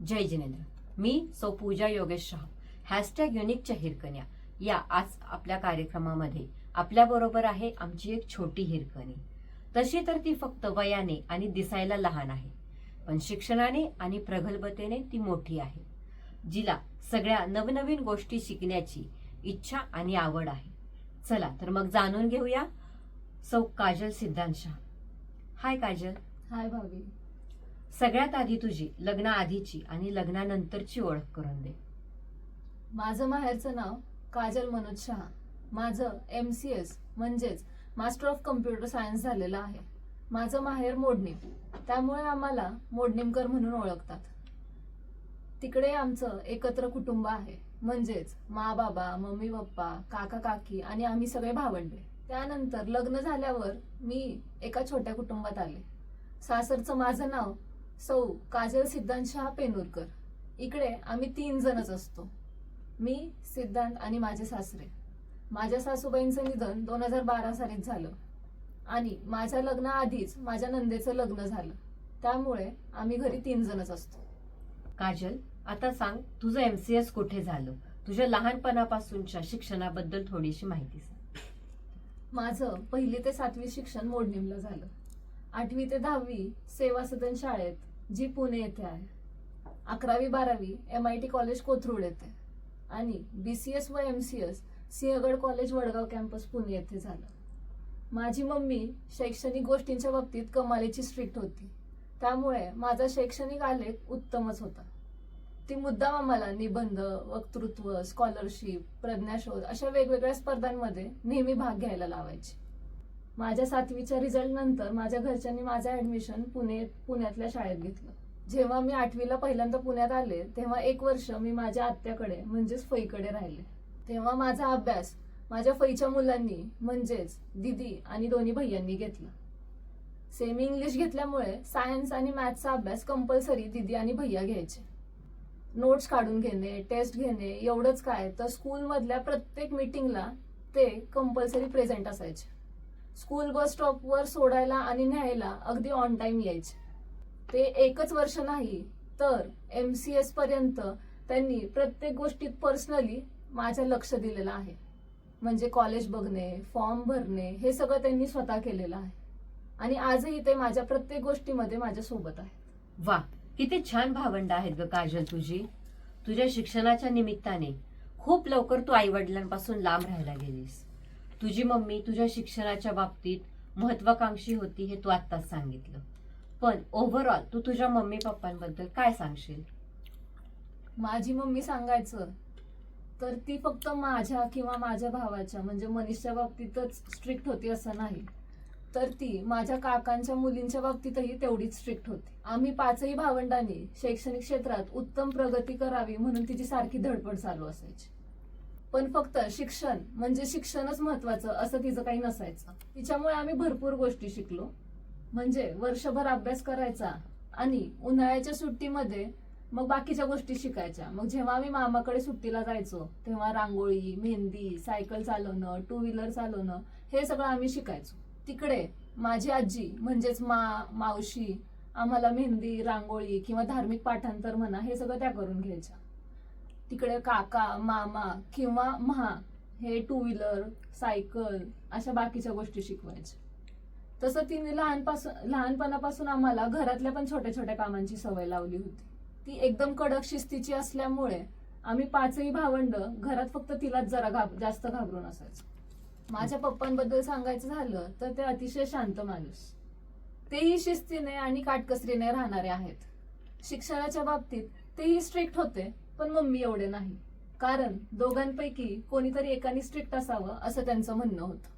जय जिनेंद्र. मी सौ पूजा योगेश शाह, हॅशटॅग युनिकच्या हिरकण्या या आज आपल्या कार्यक्रमामध्ये आपल्याबरोबर आहे आमची एक छोटी हिरकणी. तशी तर ती फक्त वयाने आणि दिसायला लहान आहे, पण शिक्षणाने आणि प्रगल्भतेने ती मोठी आहे, जिला सगळ्या नवनवीन गोष्टी शिकण्याची इच्छा आणि आवड आहे. चला तर मग जाणून घेऊया सौ काजल सिद्धांत शाह. हाय काजल. हाय भाभी. सगळ्यात आधी तुझी लग्नाआधीची आणि लग्नानंतरची ओळख करून दे. माझं माहेरचं नाव काजल मनोज शहा. माझं MCS म्हणजेच मास्टर ऑफ कम्प्युटर सायन्स झालेलं आहे. माझं माहेर मोडणीम, त्यामुळे आम्हाला मोडणीमकर म्हणून ओळखतात. तिकडे आमचं एकत्र कुटुंब आहे, म्हणजेच मा बाबा, मम्मी पप्पा, काका काकी आणि आम्ही सगळे भावंडे. त्यानंतर लग्न झाल्यावर मी एका छोट्या कुटुंबात आले. सासरचं माझं नाव सौ काजल सिद्धांत शहा पेनूरकर. इकडे आम्ही 3 जणच असतो, मी, सिद्धांत आणि माझे सासरे. माझ्या सासूबाईंचं निधन 2012 सालीच झालं आणि माझ्या लग्नाआधीच माझ्या नंदेचं लग्न झालं, त्यामुळे आम्ही घरी 3 जणच असतो. काजल, आता सांग तुझं MCS कुठे झालं? तुझ्या लहानपणापासूनच्या शिक्षणाबद्दल थोडीशी माहिती सांग. माझं 1ली ते 7वी शिक्षण मोडणीमला झालं. 8वी ते 10वी सेवा सदन शाळेत, जी पुणे येथे आहे. 11वी 12वी MIT कॉलेज कोथरूड येथे आणि BCS व MCS Sinhagad college Vadgaon campus Pune येथे झालं. माझी मम्मी शैक्षणिक गोष्टींच्या बाबतीत कमालीची स्ट्रिक्ट होती, त्यामुळे माझा शैक्षणिक आलेख उत्तमच होता. ती मुद्दाम आम्हाला निबंध, वक्तृत्व, स्कॉलरशिप, प्रज्ञाशोध अशा वेगवेगळ्या स्पर्धांमध्ये नेहमी भाग घ्यायला लावायची. माझ्या 7वीच्या रिझल्ट नंतर माझ्या घरच्यांनी माझं ऍडमिशन पुण्यातल्या शाळेत घेतलं. जेव्हा मी 8वीला पहिल्यांदा पुण्यात आले, तेव्हा 1 वर्ष मी माझ्या आत्याकडे म्हणजेच फईकडे राहिले. तेव्हा माझा अभ्यास माझ्या फईच्या मुलांनी म्हणजेच दिदी आणि दोन्ही भैयांनी घेतला. सेमी इंग्लिश घेतल्यामुळे सायन्स आणि मॅथ्सचा अभ्यास कंपल्सरी दिदी आणि भैया घ्यायचे. नोट्स काढून घेणे, टेस्ट घेणे एवढंच काय, तर स्कूलमधल्या प्रत्येक मीटिंगला ते कंपल्सरी प्रेझेंट असायचे. स्कूल बस स्टॉपवर सोडायला आणि न्यायला अगदी ऑन टाइम यायचे. ते 1च वर्ष नाही तर MCS पर्यंत त्यांनी प्रत्येक गोष्टीत पर्सनली माझ्या लक्ष दिलेलं आहे. म्हणजे कॉलेज बघणे, फॉर्म भरणे हे सगळं त्यांनी स्वतः केलेलं आहे आणि आजही ते माझ्या प्रत्येक गोष्टीमध्ये माझ्या सोबत आहेत. वा, किती छान भावंड आहेत ग काजल तुझी. तुझ्या शिक्षणाच्या निमित्ताने खूप लवकर तू आई वडिलांपासून लांब राहायला गेलीस. तुझी मम्मी तुझ्या शिक्षणाच्या बाबतीत महत्वाकांक्षी होती हे तू आत्ताच सांगितलं, पण ओव्हरऑल तू तुझ्या मम्मी पप्पांबद्दल काय सांगशील? माझी मम्मी सांगायचं तर ती फक्त माझ्या किंवा माझ्या भावाच्या म्हणजे मनीषच्या बाबतीतच स्ट्रिक्ट होती असं नाही, तर ती माझ्या काकांच्या मुलींच्या बाबतीतही तेवढीच स्ट्रिक्ट होती. आम्ही 5ही भावंडांनी शैक्षणिक क्षेत्रात उत्तम प्रगती करावी म्हणून तिची सारखी धडपड चालू असायची. पण फक्त शिक्षण म्हणजे शिक्षणच महत्वाचं असं तिचं काही नसायचं. तिच्यामुळे आम्ही भरपूर गोष्टी शिकलो. म्हणजे वर्षभर अभ्यास करायचा आणि उन्हाळ्याच्या सुट्टीमध्ये मग बाकीच्या गोष्टी शिकायच्या. मग जेव्हा आम्ही मामाकडे सुट्टीला जायचो तेव्हा रांगोळी, मेहंदी, सायकल चालवणं, 2 व्हीलर चालवणं हे सगळं आम्ही शिकायचो. तिकडे माझी आजी म्हणजेच मावशी आम्हाला मेहंदी, रांगोळी किंवा धार्मिक पाठांतर म्हणा हे सगळं त्या करून घ्यायच्या. तिकडे काका, मामा किंवा महा हे 2 व्हीलर, सायकल अशा बाकीच्या गोष्टी शिकवायच्या. तसं तिने लहानपणापासून आम्हाला घरातल्या पण छोट्या छोट्या कामांची सवय लावली होती. ती एकदम कडक शिस्तीची असल्यामुळे आम्ही 5ही भावंड घरात फक्त तिलाच जरा जास्त घाबरून असायचो. माझ्या पप्पांबद्दल सांगायचं झालं तर ते अतिशय शांत माणूस. तेही शिस्तीने आणि काटकसरीने राहणारे आहेत. शिक्षणाच्या बाबतीत तेही स्ट्रिक्ट होते, पण मम्मी एवढे नाही, कारण दोघांपैकी कोणीतरी एकाने स्ट्रिक्ट असावं असं त्यांचं म्हणणं होतं.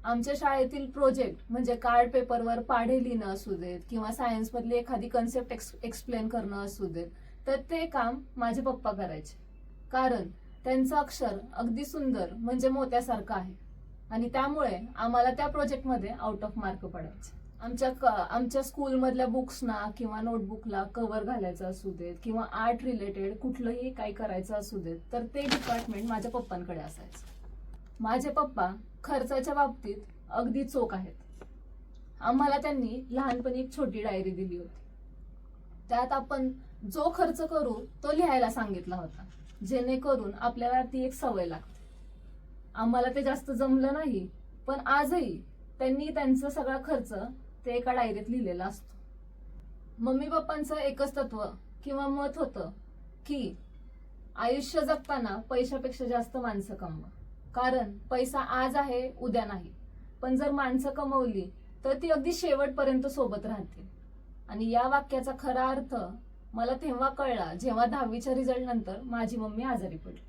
आमच्या शाळेतील प्रोजेक्ट म्हणजे कार्ड पेपरवर पाढे लिहिणं असू देत किंवा सायन्स मधली एखादी कन्सेप्ट एक्सप्लेन करणं असू देत, तर ते काम माझे पप्पा करायचे, कारण त्यांचं अक्षर अगदी सुंदर म्हणजे मोत्यासारखं आहे आणि त्यामुळे आम्हाला त्या प्रोजेक्टमध्ये आउट ऑफ मार्क पडायचे. आमच्या स्कूलमधल्या बुक्सना किंवा नोटबुकला कव्हर घालायचं असू देत किंवा आर्ट रिलेटेड कुठलंही काही करायचं असू देत, तर ते डिपार्टमेंट माझ्या पप्पांकडे असायचं. माझे पप्पा खर्चाच्या बाबतीत अगदी चोख आहेत. आम्हाला त्यांनी लहानपणी एक छोटी डायरी दिली होती. त्यात आपण जो खर्च करू तो लिहायला सांगितला होता, जेणेकरून आपल्याला ती एक सवय लागते. आम्हाला ते जास्त जमलं नाही, पण आजही त्यांनी त्यांचा सगळा खर्च ते एका डायरीत लिहिलेला असतो. मम्मी पप्पांचं एकच तत्व किंवा मत होतं की आयुष्य जगताना पैशापेक्षा जास्त माणसं कमवा, कारण पैसा आज आहे उद्या नाही, पण जर माणसं कमवली तर ती अगदी शेवटपर्यंत सोबत राहतील. आणि या वाक्याचा खरा अर्थ मला तेव्हा कळला जेव्हा 10वीच्या रिझल्ट नंतर माझी मम्मी आजारी पडली.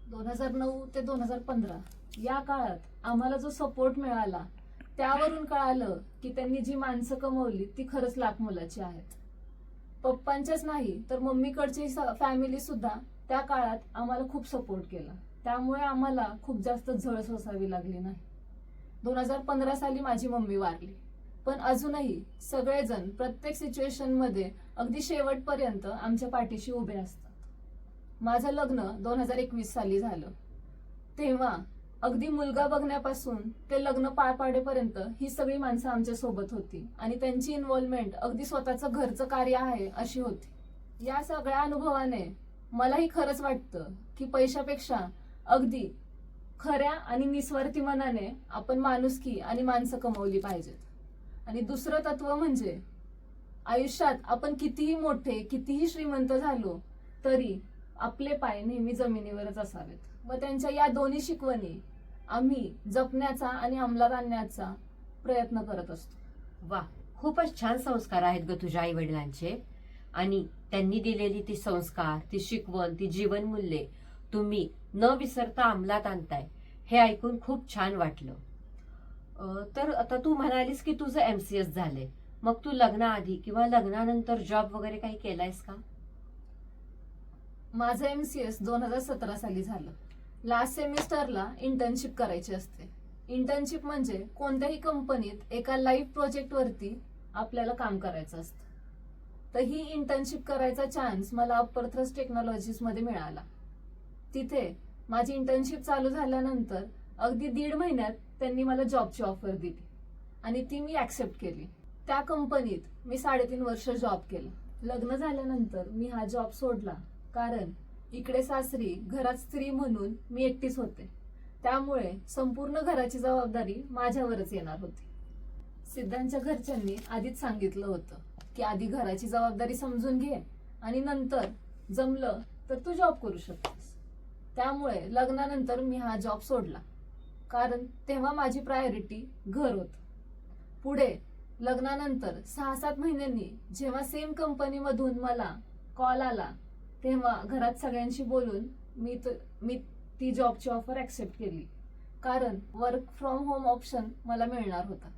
2009 ते 2015 या काळात आम्हाला जो सपोर्ट मिळाला त्यावरून कळालं की त्यांनी जी माणसं कमवली ती खरंच लाख मोलाची आहेत. पप्पांच्याच नाही तर मम्मीकडची फॅमिली सुद्धा त्या काळात आम्हाला खूप सपोर्ट केला, त्यामुळे आम्हाला खूप जास्त झळ सोसावी लागली नाही. 2015 साली माझी मम्मी वारली, पण अजूनही सगळेजण प्रत्येक सिच्युएशन मध्ये अगदी शेवटपर्यंत आमच्या पाठीशी उभे असतात. माझं लग्न 2021 साली झालं. तेव्हा अगदी मुलगा बघण्यापासून ते लग्न पार पाडेपर्यंत ही सगळी माणसं आमच्या सोबत होती आणि त्यांची इन्व्हॉल्वमेंट अगदी स्वतःचं घरचं कार्य आहे अशी होती. या सगळ्या अनुभवाने मलाही खरंच वाटतं की पैशापेक्षा अगदी खऱ्या आणि निस्वार्थी मनाने आपण माणुसकी आणि माणसं कमवली पाहिजेत. आणि दुसरं तत्व म्हणजे आयुष्यात आपण कितीही मोठे कितीही श्रीमंत झालो तरी आपले पाय नेहमी जमिनीवरच असावेत. व त्यांच्या या दोन्ही शिकवणी आम्ही जपण्याचा आणि अंमलात आणण्याचा प्रयत्न करत असतो. वा, खूपच छान संस्कार आहेत ग तुझ्या आई वडिलांचे. आणि त्यांनी दिलेली ती संस्कार, ती शिकवण, ती जीवनमूल्ये तुम्ही न विसरता अंमलात आणताय हे ऐकून खूप छान वाटलं. तर आता तू म्हणालीस की तुझं MCS झालंय, मग तू लग्नाआधी किंवा लग्नानंतर जॉब वगैरे काही केलायस का? माझं MCS 2017 साली झालं. लास्ट सेमिस्टरला इंटर्नशिप करायची असते. इंटर्नशिप म्हणजे कोणत्याही कंपनीत एका लाईव्ह प्रोजेक्ट वरती आपल्याला काम करायचं असतं. तर ही इंटर्नशिप करायचा चान्स मला अप्पर थ्रस्ट टेक्नॉलॉजीज मध्ये मिळाला. तिथे माझी इंटर्नशिप चालू झाल्यानंतर अगदी 1.5 महिन्यात त्यांनी मला जॉबची ऑफर दिली आणि ती मी ऍक्सेप्ट केली. त्या कंपनीत मी 3.5 वर्ष जॉब केला. लग्न झाल्यानंतर मी हा जॉब सोडला, कारण इकडे सासरी घरात स्त्री म्हणून मी एकटीच होते, त्यामुळे संपूर्ण घराची जबाबदारी माझ्यावरच येणार होती. सिद्धांच्या घरच्यांनी आधीच सांगितलं होतं की आधी घराची जबाबदारी समजून घे आणि नंतर जमलं तर तू जॉब करू शकतेस. त्यामुळे लग्नानंतर मी हा जॉब सोडला, कारण तेव्हा माझी प्रायोरिटी घर होतं. पुढे लग्नानंतर 6-7 महिन्यांनी जेव्हा सेम कंपनीमधून मला कॉल आला तेव्हा घरात सगळ्यांशी बोलून मी ती जॉबची ऑफर ऍक्सेप्ट केली, कारण वर्क फ्रॉम होम ऑप्शन मला मिळणार होता.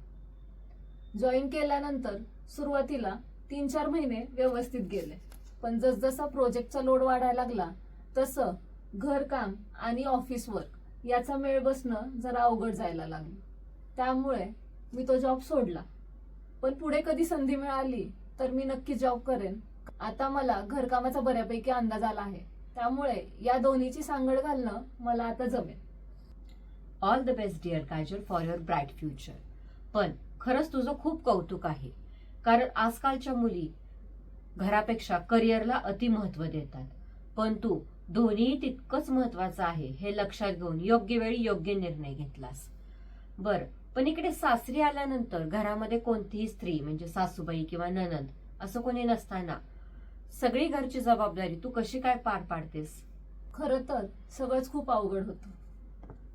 जॉईन केल्यानंतर सुरुवातीला 3-4 महिने व्यवस्थित गेले, पण जसजसा प्रोजेक्टचा लोड वाढायला लागला तसं घरकाम आणि ऑफिस वर्क याचा मेळ बसणं जरा अवघड जायला लागलं. त्यामुळे मी तो जॉब सोडला. पण पुढे कधी संधी मिळाली तर मी नक्की जॉब करेन. आता मला घरकामाचा बऱ्यापैकी अंदाज आला आहे, त्यामुळे या दोन्हीची सांगड घालणं मला आता जमेल. All the best dear Kajal for your bright future. पण खरंच तुझं खूप कौतुक आहे, कारण आजकालच्या मुली घरापेक्षा करिअरला अतिमहत्व देतात, पण तू दोन्ही तितकंच महत्वाचं आहे हे लक्षात घेऊन योग्य वेळी योग्य निर्णय घेतलास. बरं, पण इकडे सासरी आल्यानंतर घरामध्ये कोणतीही स्त्री म्हणजे सासूबाई किंवा नणंद असं कोणी नसताना सगळी घरची जबाबदारी तू कशी काय पार पाडतेस? खरं तर सगळंच खूप अवघड होतं,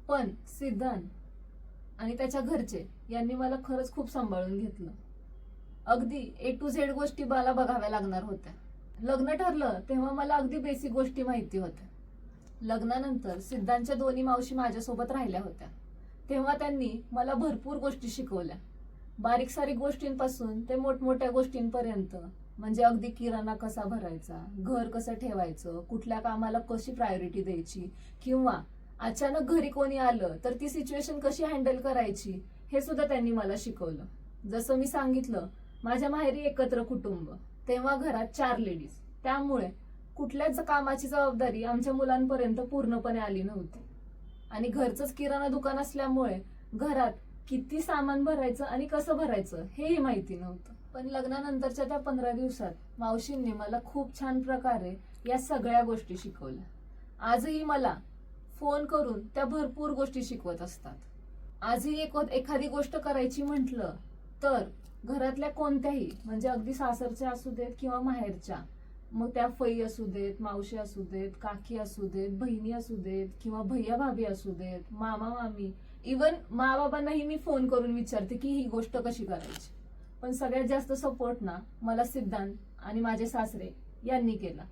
पण सिद्धांत आणि त्याच्या घरचे यांनी मला खरंच खूप सांभाळून घेतलं. अगदी A to Z गोष्टी मला बघाव्या लागणार होत्या. लग्न ठरलं तेव्हा मला अगदी बेसिक गोष्टी माहिती होत्या. लग्नानंतर सिद्धांतच्या दोन्ही मावशी माझ्यासोबत राहिल्या होत्या, तेव्हा त्यांनी मला भरपूर गोष्टी शिकवल्या. बारीक सारीक गोष्टींपासून ते मोठमोठ्या गोष्टींपर्यंत, म्हणजे अगदी किराणा कसा भरायचा, घर कसं ठेवायचं, कुठल्या कामाला कशी प्रायोरिटी द्यायची, किंवा अचानक घरी कोणी आलं तर ती सिच्युएशन कशी हँडल करायची हे सुद्धा त्यांनी मला शिकवलं. जसं मी सांगितलं, माझ्या माहेरी एकत्र कुटुंब, तेव्हा घरात 4 लेडीज, त्यामुळे कुठल्याच कामाची जबाबदारी आमच्या मुलांपर्यंत पूर्णपणे आली नव्हती. आणि घरचंच किराणा दुकान असल्यामुळे घरात किती सामान भरायचं आणि कसं भरायचं हेही माहिती नव्हतं. पण लग्नानंतरच्या त्या 15 दिवसात मावशींनी मला खूप छान प्रकारे या सगळ्या गोष्टी शिकवल्या. आजही मला फोन करून त्या भरपूर गोष्टी शिकवत असतात. आजही एखादी गोष्ट करायची म्हटलं तर घरातल्या कोणत्याही, म्हणजे अगदी सासरच्या असू देत किंवा माहेरच्या, मग त्या फई असू देत, मावशी असू देत, काकी असू देत, बहिणी असू देत किंवा भैया भाभी असू देत, मामा मामी, इवन मा बाबांनाही मी फोन करून विचारते की ही गोष्ट कशी करायची. पण सगळ्यात जास्त सपोर्ट ना मला सिद्धांत आणि माझे सासरे यांनी केला.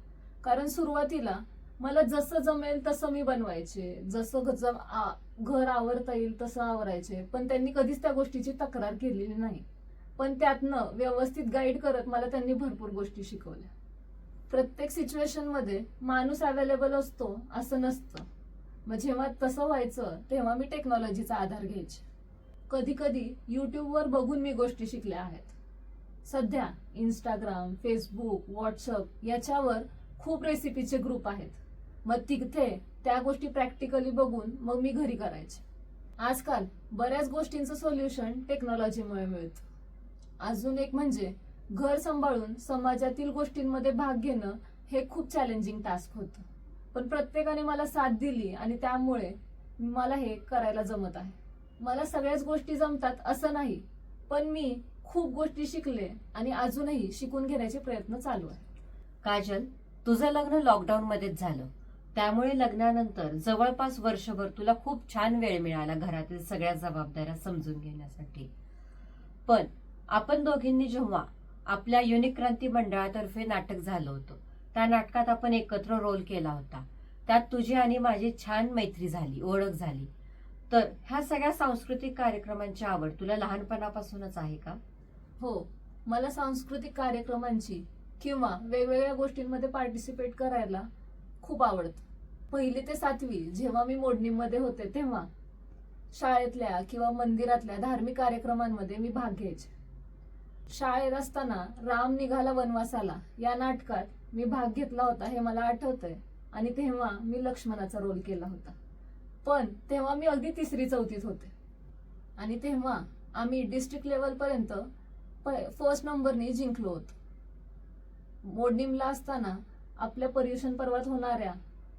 कारण सुरुवातीला मला जसं जमेल तसं मी बनवायचे, जसं घर आवरता येईल तसं आवरायचे, पण त्यांनी कधीच त्या गोष्टीची तक्रार केलेली नाही. पण त्यातनं व्यवस्थित गाईड करत मला त्यांनी भरपूर गोष्टी शिकवल्या. प्रत्येक सिच्युएशन मध्ये माणूस अवेलेबल असतो असं नसतं. मग जेव्हा तसं व्हायचं तेव्हा मी टेक्नॉलॉजीचा आधार घ्यायचे. कधी कधी युट्यूबवर बघून मी गोष्टी शिकल्या आहेत. सध्या इंस्टाग्राम, फेसबुक, व्हॉट्सअप याच्यावर खूप रेसिपीचे ग्रुप आहेत. मग तिथे त्या गोष्टी प्रॅक्टिकली बघून मग मी घरी करायचे. आजकाल बऱ्याच गोष्टींचं सोल्युशन टेक्नॉलॉजीमुळे मिळतं. अजून एक म्हणजे घर सांभाळून समाजातील गोष्टींमध्ये भाग घेणं हे खूप चॅलेंजिंग टास्क होतं. पण प्रत्येकाने मला साथ दिली आणि त्यामुळे मला हे करायला जमत आहे. मला सगळ्याच गोष्टी जमतात असं नाही, पण मी खूप गोष्टी शिकले आणि अजूनही शिकून घेण्याचे प्रयत्न चालू आहे. काजल, तुझं लग्न लॉकडाऊन मध्येच झालं, त्यामुळे लग्नानंतर जवळपास वर्षभर तुला खूप छान वेळ मिळाला घरातील सगळ्या जबाबदाऱ्या समजून घेण्यासाठी. पण आपण दोघींनी जेव्हा आपल्या युनिक क्रांती मंडळातर्फे नाटक झालं होतं, त्या नाटकात आपण एकत्र रोल केला होता. त्यात तुझी आणि माझी छान मैत्री झाली, ओळख झाली. तर ह्या सगळ्या सांस्कृतिक कार्यक्रमांची आवड तुला लहानपणापासूनच आहे का? हो, मला सांस्कृतिक कार्यक्रमांची किंवा वेगवेगळ्या गोष्टींमध्ये पार्टिसिपेट करायला खूप आवडतं. 1ली ते 7वी जेव्हा मी मोडणीमध्ये होते तेव्हा शाळेतल्या किंवा मंदिरातल्या धार्मिक कार्यक्रमांमध्ये मी भाग घ्यायचे. शाळेत असताना राम निघाला वनवासाला या नाटकात मी भाग घेतला होता हे मला आठवतंय, आणि तेव्हा मी लक्ष्मणाचा रोल केला होता. पण तेव्हा मी अगदी 3री-4थीत होते आणि तेव्हा आम्ही डिस्ट्रिक्ट लेवल पर्यंत फर्स्ट नंबरने जिंकलो होतो. मोडणीमला असताना आपल्या पर्युषण पर्वात होणाऱ्या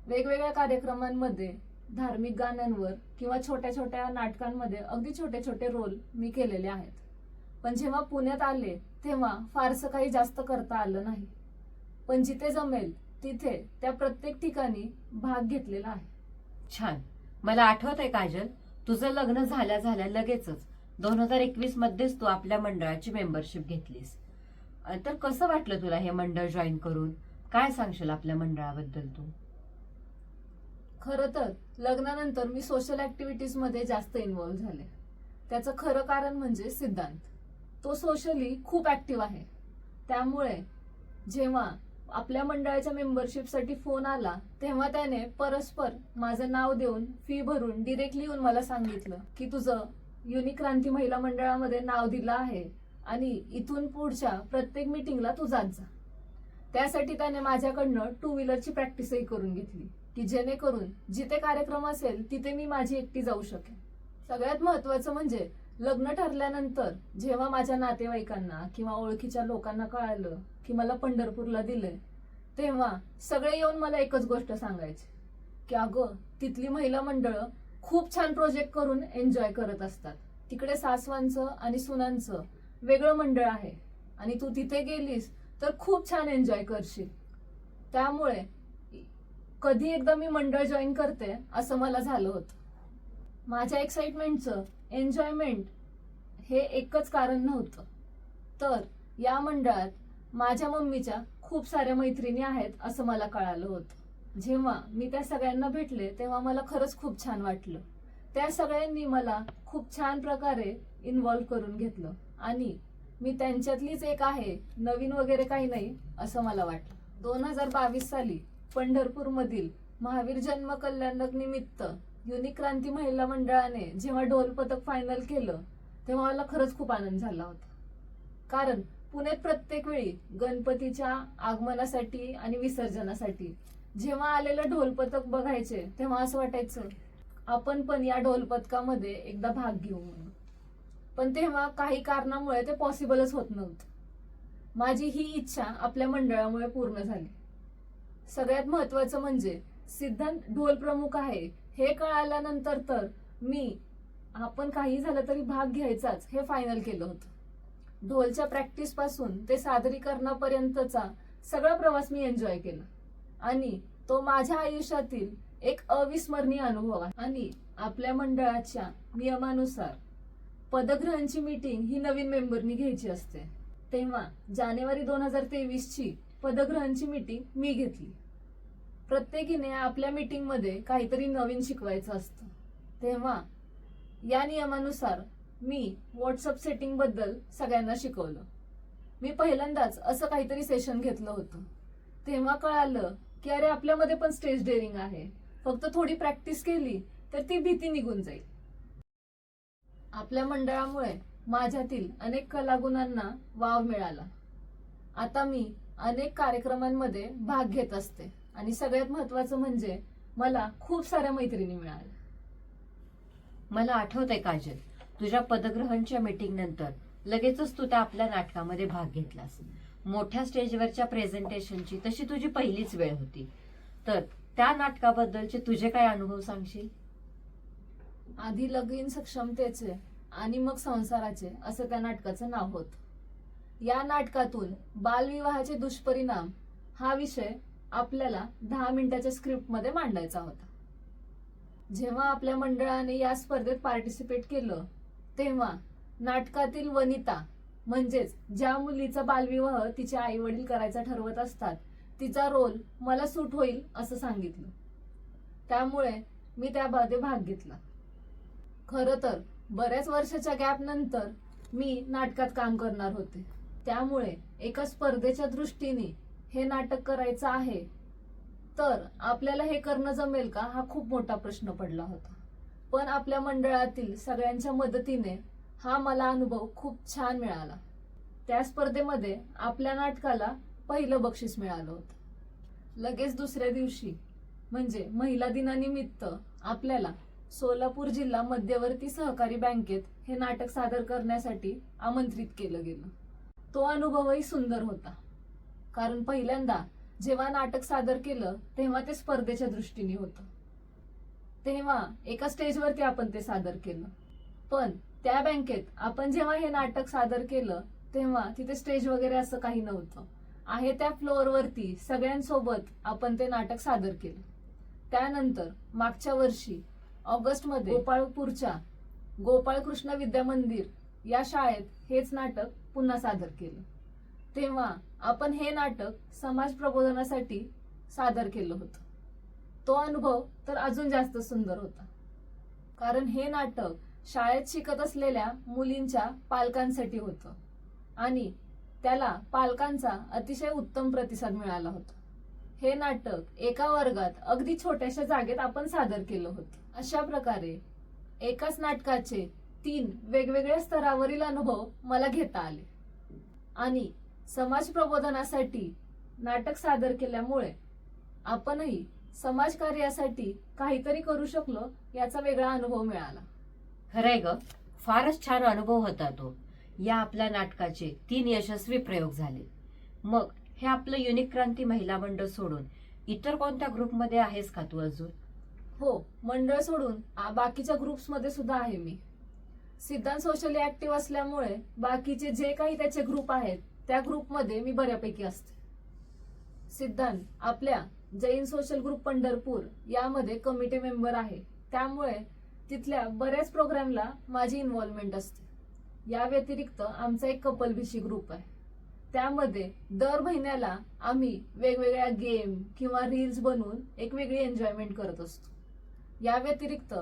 वेगवेगळ्या कार्यक्रमांमध्ये धार्मिक गाण्यांवर किंवा छोट्या छोट्या नाटकांमध्ये अगदी छोटे छोटे रोल मी केलेले आहेत. पण जेव्हा पुण्यात आले तेव्हा फारसं काही जास्त करता आलं नाही. पण जिथे जमेल तिथे त्या प्रत्येक ठिकाणी भाग घेतलेला आहे. छान. मला आठवत आहे काजल, तुझं लग्न झाल्या झाल्या लगेचच 2021 मध्येच तू आपल्या मंडळाची मेंबरशिप घेतलीस. तर कसं वाटलं तुला हे मंडळ जॉईन करून? काय सांगशील आपल्या मंडळाबद्दल तू? खरं तर लग्नानंतर मी सोशल ऍक्टिव्हिटीज मध्ये जास्त इन्व्हॉल्व झाले. त्याचं खरं कारण म्हणजे सिद्धांत. तो सोशली खूप ऍक्टिव्ह आहे. त्यामुळे जेव्हा आपल्या मंडळाच्या मेंबरशिपसाठी फोन आला तेव्हा त्याने परस्पर माझं नाव देऊन फी भरून डिरेक्टली येऊन मला सांगितलं की तुझं युनिक क्रांती महिला मंडळामध्ये नाव दिलं आहे आणि इथून पुढच्या प्रत्येक मीटिंगला तू जात जा. त्यासाठी त्याने माझ्याकडनं 2 व्हीलरची प्रॅक्टिसही करून घेतली की जेणेकरून जिथे कार्यक्रम असेल तिथे मी माझी एकटी जाऊ शकेन. सगळ्यात महत्वाचं म्हणजे लग्न ठरल्यानंतर जेव्हा माझ्या नातेवाईकांना किंवा ओळखीच्या लोकांना कळालं की मला पंढरपूरला दिलंय, तेव्हा सगळे येऊन मला एकच गोष्ट सांगायची की अगं तिथली महिला मंडळं खूप छान प्रोजेक्ट करून एन्जॉय करत असतात. तिकडे सासवांचं आणि सुनांचं वेगळं मंडळ आहे आणि तू तिथे गेलीस तर खूप छान एन्जॉय करशील. त्यामुळे कधी एकदा मी मंडळ जॉईन करते असं मला झालं होतं. माझ्या एक्साइटमेंटचं एन्जॉयमेंट हे एकच कारण नव्हतं, तर या मंडळात माझ्या मम्मीच्या खूप साऱ्या मैत्रिणी आहेत असं मला कळालं होतं. जेव्हा मी त्या सगळ्यांना भेटले तेव्हा मला खरंच खूप छान वाटलं. त्या सगळ्यांनी मला खूप छान प्रकारे इन्व्हॉल्व करून घेतलं आणि मी त्यांच्यातलीच एक आहे, नवीन वगैरे काही नाही असं मला वाटलं. 2022 साली पंढरपूरमधील महावीर जन्म कल्याणक निमित्त युनिक क्रांती महिला मंडळाने जेव्हा ढोल पथक फायनल केलं तेव्हा मला खरंच खूप आनंद झाला होता. कारण पुण्यात प्रत्येक वेळी गणपतीच्या आगमनासाठी आणि विसर्जनासाठी जेव्हा आलेलं ढोल पथक बघायचे तेव्हा असं वाटायचं आपण पण या ढोल पथकामध्ये एकदा भाग घेऊ म्हणून. पण तेव्हा काही कारणामुळे ते पॉसिबलच होत नव्हतं. माझी ही इच्छा आपल्या मंडळामुळे पूर्ण झाली. सगळ्यात महत्वाचं म्हणजे सिद्धांत ढोल प्रमुख आहे हे कळाल्यानंतर तर मी आपण काही झालं तरी भाग घ्यायचाच हे फायनल केलं होतं. ढोलच्या प्रॅक्टिस पासून ते सादरीकरणापर्यंतचा सगळा प्रवास मी एन्जॉय केला आणि तो माझ्या आयुष्यातील एक अविस्मरणीय अनुभव आहे. आणि आपल्या मंडळाच्या नियमानुसार पदग्रहांची मीटिंग ही नवीन मेंबरनी घ्यायची असते. तेव्हा जानेवारी 2023ची पदग्रहांची मीटिंग मी घेतली. प्रत्येकीने आपल्या मीटिंग मध्ये काहीतरी नवीन शिकवायचं असतं. तेव्हा या नियमानुसार मी व्हॉट्सअप सेटिंग बद्दल सगळ्यांना शिकवलं. मी पहिल्यांदाच असं काहीतरी सेशन घेतलं होतं. तेव्हा कळालं की अरे आपल्यामध्ये पण स्टेज डेअरिंग आहे, फक्त थोडी प्रॅक्टिस केली तर ती भीती निघून जाईल. आपल्या मंडळामुळे माझ्यातील अनेक कलागुणांना वाव मिळाला. आता मी अनेक कार्यक्रमांमध्ये भाग घेत असते आणि सगळ्यात महत्वाचं म्हणजे मला खूप साऱ्या मैत्रिणी मिळाल्या. मला आठवतंय काजल, तुझ्या पदग्रहांच्या मीटिंग नंतर लगेचच तू त्या आपल्या नाटकामध्ये भाग घेतलास. मोठ्या स्टेजवरच्या प्रेझेंटेशनची तशी तुझी पहिलीच वेळ होती. तर त्या नाटकाबद्दलचे तुझे काय अनुभव सांगशील? आधी लगीन सक्षमतेचे आणि मग संसाराचे असं त्या नाटकाचं नाव होतं. या नाटकातून बालविवाहाचे दुष्परिणाम हा विषय आपल्याला 10 मिनिटाच्या स्क्रिप्टमध्ये मांडायचा होता. जेव्हा आपल्या मंडळाने या स्पर्धेत पार्टिसिपेट केलं तेव्हा नाटकातील वनिता म्हणजेच ज्या मुलीचा बालविवाह तिचे आई वडील करायचा ठरवत असतात तिचा रोल मला सूट होईल असं सांगितलं. त्यामुळे मी त्यामध्ये भाग घेतला. खरं तर बऱ्याच वर्षाच्या गॅप नंतर मी नाटकात काम करणार होते. त्यामुळे एका स्पर्धेच्या दृष्टीने हे नाटक करायचं आहे तर आपल्याला हे करणं जमेल का हा खूप मोठा प्रश्न पडला होता. पण आपल्या मंडळातील सगळ्यांच्या मदतीने हा मला अनुभव खूप छान मिळाला. त्या स्पर्धेमध्ये आपल्या नाटकाला पहिलं बक्षीस मिळालं होतं. लगेच दुसऱ्या दिवशी म्हणजे महिला दिनानिमित्त आपल्याला सोलापूर जिल्हा मध्यवर्ती सहकारी बँकेत हे नाटक सादर करण्यासाठी आमंत्रित केलं गेलं. तो अनुभवही सुंदर होता, कारण पहिल्यांदा जेव्हा नाटक सादर केलं तेव्हा ते स्पर्धेच्या दृष्टीने होतं. तेव्हा एका स्टेजवरती आपण ते सादर केलं. पण त्या बँकेत आपण जेव्हा हे नाटक सादर केलं तेव्हा तिथे स्टेज वगैरे असं काही नव्हतं. आहे त्या फ्लोअरवरती सगळ्यांसोबत आपण ते नाटक सादर केलं. त्यानंतर मागच्या वर्षी ऑगस्टमध्ये गोपाळपूरच्या गोपाळकृष्ण विद्या मंदिर या शाळेत हेच नाटक पुन्हा सादर केलं. तेव्हा आपण हे नाटक समाज प्रबोधनासाठी सादर केलं होतं. तो अनुभव तर अजून जास्त सुंदर होता, कारण हे नाटक शाळेत शिकत असलेल्या मुलींच्या पालकांसाठी होतं आणि त्याला पालकांचा अतिशय उत्तम प्रतिसाद मिळाला होता. हे नाटक एका वर्गात अगदी छोट्याशा जागेत आपण सादर केलं होतं. अशा प्रकारे एकाच नाटकाचे 3 वेगवेगळ्या स्तरावरील अनुभव मला घेता आले आणि समाज प्रबोधनासाठी नाटक सादर केल्यामुळे आपणही समाजकार्यासाठी काहीतरी करू शकलो याचा वेगळा अनुभव मिळाला. खरंय ग, फारच छान अनुभव होता तो. या आपल्या नाटकाचे 3 यशस्वी प्रयोग झाले. मग हे आपलं युनिक क्रांती महिला मंडळ सोडून इतर कोणत्या ग्रुपमध्ये आहेस का तू अजून? हो, मंडळ सोडून बाकीच्या ग्रुप्समध्ये सुद्धा आहे मी. सिद्धांत सोशली ऍक्टिव्ह असल्यामुळे बाकीचे जे काही त्याचे ग्रुप आहेत त्या ग्रुपमध्ये मी बऱ्यापैकी असते. सिद्धांत आपल्या जैन सोशल ग्रुप पंढरपूर यामध्ये कमिटी मेंबर आहे, त्यामुळे तिथल्या बऱ्याच प्रोग्रामला माझी इन्व्हॉल्वमेंट असते. या व्यतिरिक्त आमचा एक कपल भिशी ग्रुप आहे, त्यामध्ये दर महिन्याला आम्ही वेगवेगळ्या गेम किंवा रील्स बनवून एक वेगळी एन्जॉयमेंट करत असतो. या व्यतिरिक्त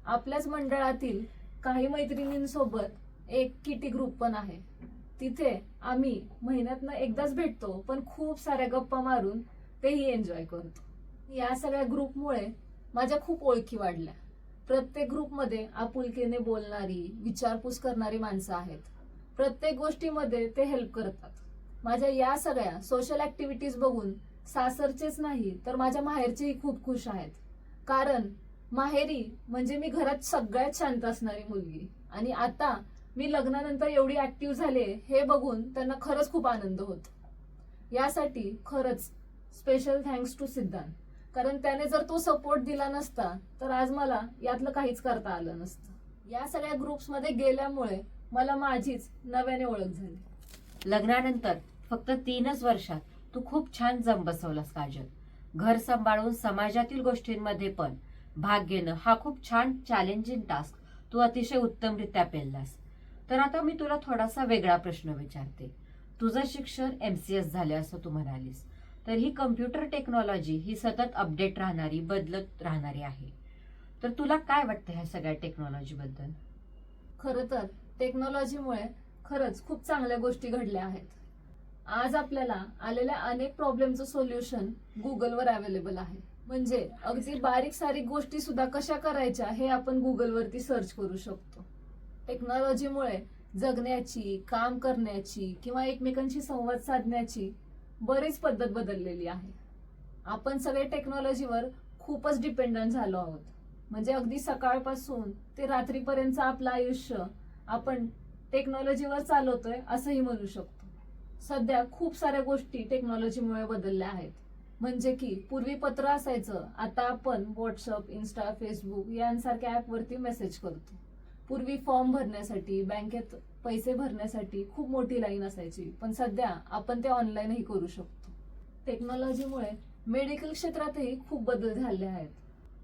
आपल्याच मंडळातील काही मैत्रिणींसोबत एक किटी ग्रुप पण आहे. तिथे आम्ही महिन्यातनं एकदाच भेटतो, पण खूप साऱ्या गप्पा मारून तेही एन्जॉय करतो. या सगळ्या ग्रुपमुळे माझ्या खूप ओळखी वाढल्या. प्रत्येक ग्रुपमध्ये आपुलकीने बोलणारी, विचारपूस करणारी माणसं आहेत. प्रत्येक गोष्टीमध्ये ते हेल्प करतात. माझ्या या सगळ्या सोशल ऍक्टिव्हिटीज बघून सासरचेच नाही तर माझ्या माहेरचेही खूप खुश आहेत, कारण माहेरी म्हणजे मी घरात सगळ्यात शांत असणारी मुलगी आणि आता मी लग्नानंतर एवढी ऍक्टिव्ह झाले हे बघून त्यांना खरंच खूप आनंद होतो. यासाठी खरंच स्पेशल थँक्स टू सिद्धांत, कारण त्याने जर तो सपोर्ट दिला नसता तर आज मला यातलं काहीच करता आलं नसतं. या सगळ्या ग्रुप्स मध्ये गेल्यामुळे मला माझीच नव्याने ओळख झाली. लग्नानंतर फक्त 3च वर्षात तू खूप छान जम बसवलास काजल. घर सांभाळून समाजातील गोष्टींमध्ये पण भाग घेणं हा खूप छान चॅलेंजिंग टास्क तू अतिशय उत्तमरित्या पेललास. तर आता मी तुला थोडासा वेगळा प्रश्न विचारते. तुझं शिक्षण MCS झाले असं तू म्हणालीस, तर ही कम्प्युटर टेक्नॉलॉजी ही सतत अपडेट राहणारी, बदलत राहणारी आहे. तर तुला काय वाटतं ह्या सगळ्या टेक्नॉलॉजी बद्दल? खरं तर टेक्नॉलॉजीमुळे खरंच खूप चांगल्या गोष्टी घडल्या आहेत. आज आपल्याला आलेल्या अनेक प्रॉब्लेमचं सोल्युशन गुगलवर अवेलेबल आहे. म्हणजे अगदी बारीक सारीक गोष्टी सुद्धा कशा करायच्या हे आपण गुगलवरती सर्च करू शकतो. टेक्नॉलॉजीमुळे जगण्याची, काम करण्याची किंवा एकमेकांशी संवाद साधण्याची बरीच पद्धत बदललेली आहे. आपण सगळे टेक्नॉलॉजीवर खूपच डिपेंडंट झालो आहोत. म्हणजे अगदी सकाळपासून ते रात्रीपर्यंतचं आपलं आयुष्य आपण टेक्नॉलॉजीवर चालवतोय असंही म्हणू शकतो. सध्या खूप साऱ्या गोष्टी टेक्नॉलॉजीमुळे बदलल्या आहेत. म्हणजे की पूर्वी पत्र असायचं, आता आपण व्हॉट्सअप, इन्स्टा, फेसबुक यांसारख्या ऍपवरती मेसेज करतो. पूर्वी फॉर्म भरण्यासाठी, बँकेत पैसे भरण्यासाठी खूप मोठी लाईन असायची, पण सध्या आपण ते ऑनलाईनही करू शकतो. टेक्नॉलॉजीमुळे मेडिकल क्षेत्रातही खूप बदल झाले आहेत.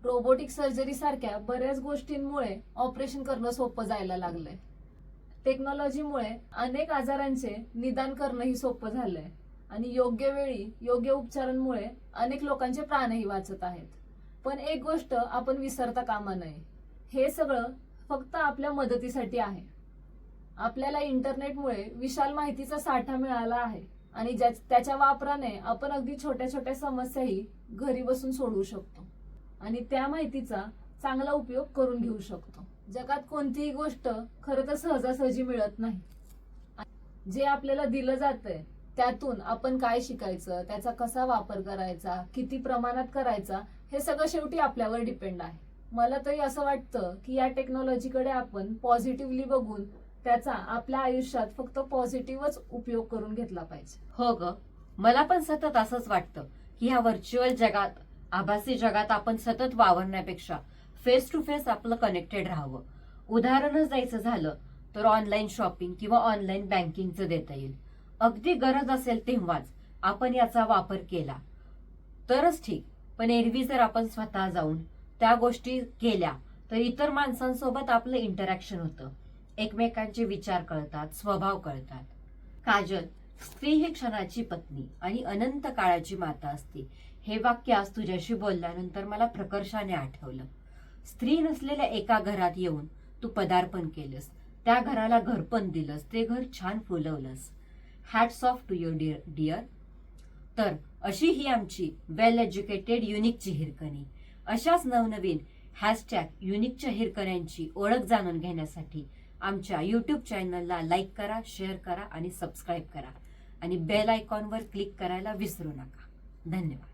रोबोटिक सर्जरी सारख्या बऱ्याच गोष्टींमुळे ऑपरेशन करणं सोपं जायला लागलंय. टेक्नॉलॉजीमुळे अनेक आजारांचे निदान करणंही सोपं झालंय आणि योग्य वेळी योग्य उपचारांमुळे अनेक लोकांचे प्राणही वाचत आहेत. पण एक गोष्ट आपण विसरता कामा नये, हे सगळं फक्त आपल्या मदतीसाठी आहे. आपल्याला इंटरनेटमुळे विशाल माहितीचा साठा मिळाला आहे आणि त्याच्या वापराने आपण अगदी छोट्या छोट्या समस्याही घरी बसून सोडवू शकतो आणि त्या माहितीचा चांगला उपयोग करून घेऊ शकतो. जगात कोणतीही गोष्ट खरं तर सहजासहजी मिळत नाही. जे आपल्याला दिलं जातंय त्यातून आपण काय शिकायचं, त्याचा कसा वापर करायचा, किती प्रमाणात करायचा, हे सगळं शेवटी आपल्यावर डिपेंड आहे. मला तरी असं वाटतं की या टेक्नॉलॉजीकडे आपण पॉझिटिव्हली बघून त्याचा आपल्या आयुष्यात फक्त पॉझिटिव्हच उपयोग करून घेतला पाहिजे. हो ग, मला पण सतत असंच वाटतं की ह्या व्हर्च्युअल जगात, आभासी जगात आपण सतत वावरण्यापेक्षा फेस टू फेस आपलं कनेक्टेड राहावं. उदाहरणच द्यायचं झालं तर ऑनलाईन शॉपिंग किंवा ऑनलाईन बँकिंगचं देता येईल. अगदी गरज असेल तेव्हाच आपण याचा वापर केला तरच ठीक, पण एरवी जर आपण स्वतः जाऊन त्या गोष्टी केल्या तर इतर माणसांसोबत आपलं इंटरॅक्शन होतं, एकमेकांचे विचार कळतात, स्वभाव कळतात. काजल, स्त्री ही क्षणाची पत्नी आणि अनंत काळाची माता असते, हे वाक्य आज तुझ्याशी बोलल्यानंतर मला प्रकर्षाने आठवलं. स्त्री नसलेल्या एका घरात येऊन तू पदार्पण केलंस, त्या घराला घरपण दिलंस, ते घर छान फुलवलंस. Hats off to your dear. तर अशी ही आमची वेल एज्युकेटेड युनिकची हिरकणी. अशाच नवनवीन हॅशटॅग युनिकच्या हिरकण्यांची ओळख जाणून घेण्यासाठी आमच्या YouTube चॅनलला लाईक करा, शेअर करा आणि सबस्क्राईब करा आणि बेल आयकॉनवर क्लिक करायला विसरू नका. धन्यवाद.